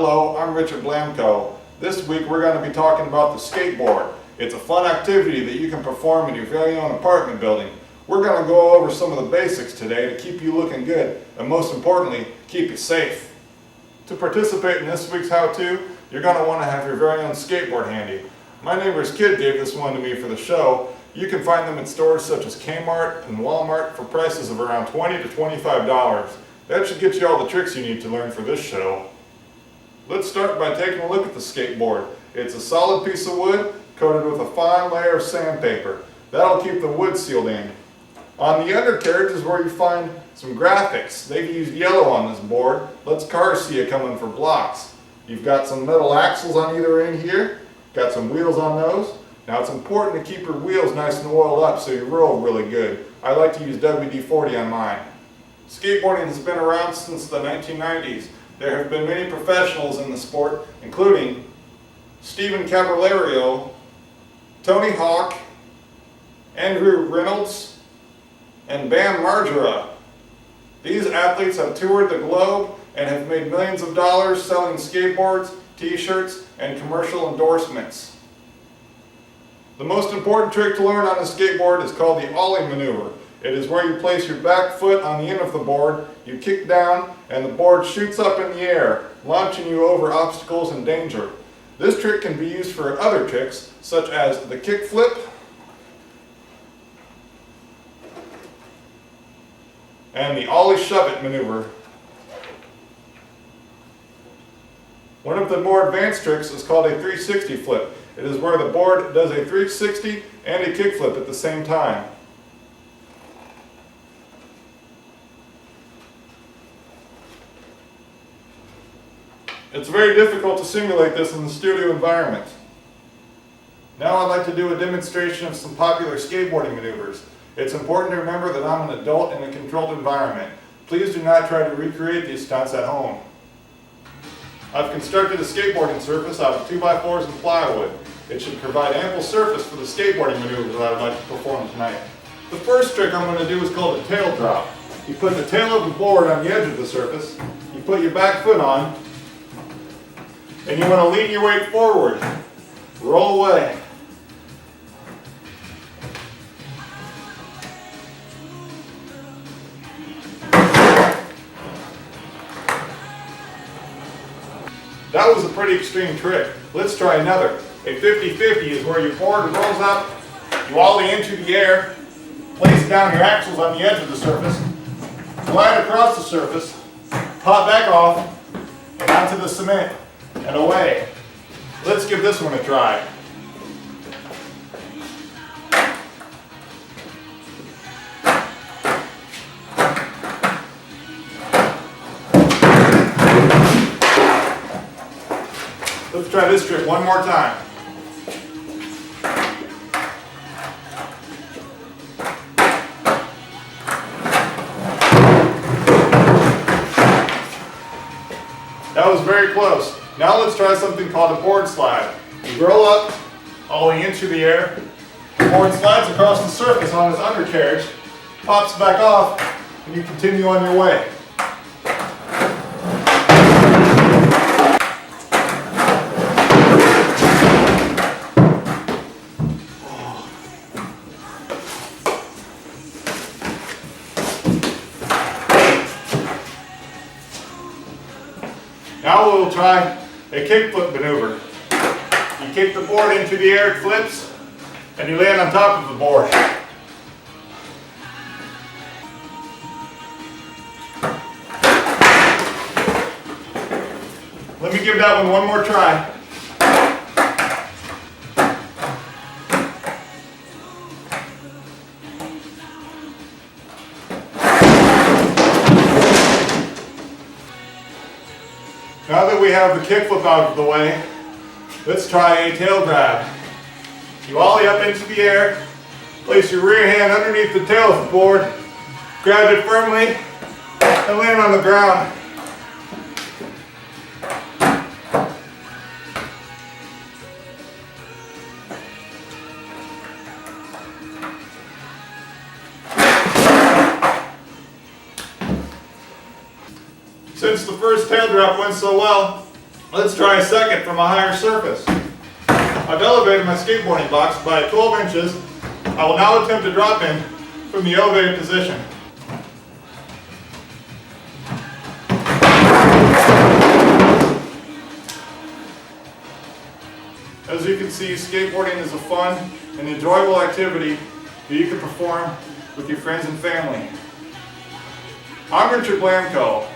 Hello, I'm Richard Blamco. This week we're going to be talking about the skateboard. It's a fun activity that you can perform in your very own apartment building. We're going to go over some of the basics today to keep you looking good and most importantly, keep you safe. To participate in this week's how-to, you're going to want to have your very own skateboard handy. My neighbor's kid gave this one to me for the show. You can find them in stores such as Kmart and Walmart for prices of around $20 to $25. That should get you all the tricks you need to learn for this show. Let's start by taking a look at the skateboard. It's a solid piece of wood coated with a fine layer of sandpaper. That'll keep the wood sealed in. On the undercarriage is where you find some graphics. They've used yellow on this board. Lets cars see it coming for blocks. You've got some metal axles on either end here. Got some wheels on those. Now it's important to keep your wheels nice and oiled up so you roll really good. I like to use WD-40 on mine. Skateboarding has been around since the 1990s. There have been many professionals in the sport, including Stephen Cavallaro, Tony Hawk, Andrew Reynolds, and Bam Margera. These athletes have toured the globe and have made millions of dollars selling skateboards, t-shirts, and commercial endorsements. The most important trick to learn on a skateboard is called the ollie maneuver. It is where you place your back foot on the end of the board, you kick down, and the board shoots up in the air, launching you over obstacles and danger. This trick can be used for other tricks, such as the kick flip, and the ollie shove-it maneuver. One of the more advanced tricks is called a 360 flip. It is where the board does a 360 and a kick flip at the same time. It's very difficult to simulate this in the studio environment. Now I'd like to do a demonstration of some popular skateboarding maneuvers. It's important to remember that I'm an adult in a controlled environment. Please do not try to recreate these stunts at home. I've constructed a skateboarding surface out of 2x4s and plywood. It should provide ample surface for the skateboarding maneuvers that I'd like to perform tonight. The first trick I'm going to do is called a tail drop. You put the tail of the board on the edge of the surface, you put your back foot on, and you want to lean your weight forward. Roll away. That was a pretty extreme trick. Let's try another. A 50-50 is where your board rolls up, you ollie into the air, place down your axles on the edge of the surface, glide across the surface, pop back off, and onto the cement, and away. Let's give this one a try. Let's try this trick one more time. That was very close. Now let's try something called a board slide. You roll up, ollie into the air, the board slides across the surface on its undercarriage, pops back off, and you continue on your way. Now we'll try a kickflip maneuver. You kick the board into the air, it flips, and you land on top of the board. Let me give that one more try. Now that we have the kickflip out of the way, let's try a tail grab. You ollie up into the air, place your rear hand underneath the tail of the board, grab it firmly, and land on the ground. Since the first tail drop went so well, Let's try a second from a higher surface. I've elevated my skateboarding box by 12 inches. I will now attempt to drop in from the elevated position. As you can see, skateboarding is a fun and enjoyable activity that you can perform with your friends and family. I'm Richard Blamco,